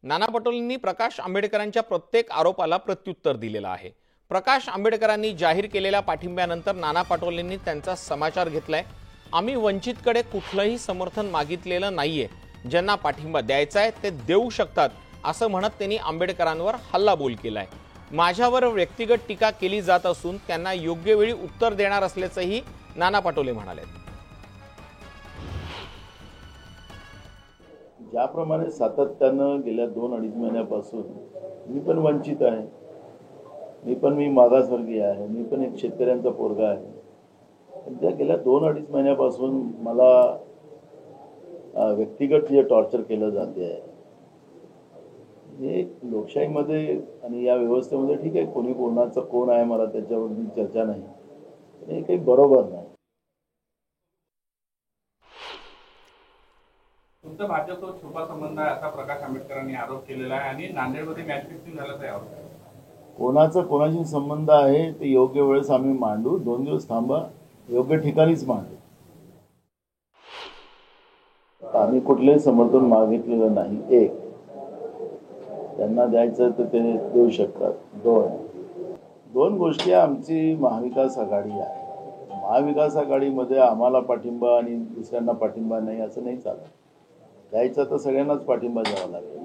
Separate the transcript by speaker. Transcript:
Speaker 1: नाना पटोलेंनी प्रकाश आंबेडकरांच्या प्रत्येक आरोपाला प्रत्युत्तर दिलेलं आहे। प्रकाश आंबेडकरांनी जाहीर केलेल्या पाठिंब्यानंतर नाना पटोलेंनी त्यांचा समाचार घेतलाय। आम्ही वंचितकडे कुठलंही समर्थन मागितलेलं नाहीये, ज्यांना पाठिंबा द्यायचा आहे ते देऊ शकतात असं म्हणत त्यांनी आंबेडकरांवर हल्लाबोल केलाय। माझ्यावर व्यक्तिगत टीका केली जात असून त्यांना योग्य वेळी उत्तर देणार असल्याचंही नाना पटोले म्हणाले।
Speaker 2: ज्याप्रमाणे सातत्यानं गेल्या 2-2.5 महिन्यापासून मी पण वंचित आहे, मी मागासवर्गीय आहे, मी पण एक शेतकऱ्यांचा पोरगा आहे। त्या गेल्या 2-2.5 महिन्यापासून मला व्यक्तिगत जे टॉर्चर केलं जाते आहे, हे लोकशाहीमध्ये आणि या व्यवस्थेमध्ये ठीक आहे, कोणी कोणाचं कोण आहे मला त्याच्यावरती चर्चा नाही, हे काही बरोबर नाही।
Speaker 3: तुमचा भाजपसोबत छुपा संबंध आहे असा प्रकाश आंबेडकरांनी आरोप केलेला आहे आणि नांदेडमध्ये मॅच फिक्सिंग झाल्याचा यावर
Speaker 2: कोणाचा कोणाशी संबंध आहे ते योग्य वेळेस आम्ही मांडू। 2 दिवस थांबा, योग्य ठिकाणीच मांडू। आम्ही कुठलेही समर्थन मागितलेलं नाही। एक, त्यांना द्यायचं तर ते देऊ शकतात। दोन गोष्टी, आमची महाविकास आघाडी आहे। महाविकास आघाडीमध्ये आम्हाला पाठिंबा आणि दुसऱ्यांना पाठिंबा नाही असं नाही चालत। द्यायचं तर सगळ्यांनाच पाठिंबा द्यावा लागेल।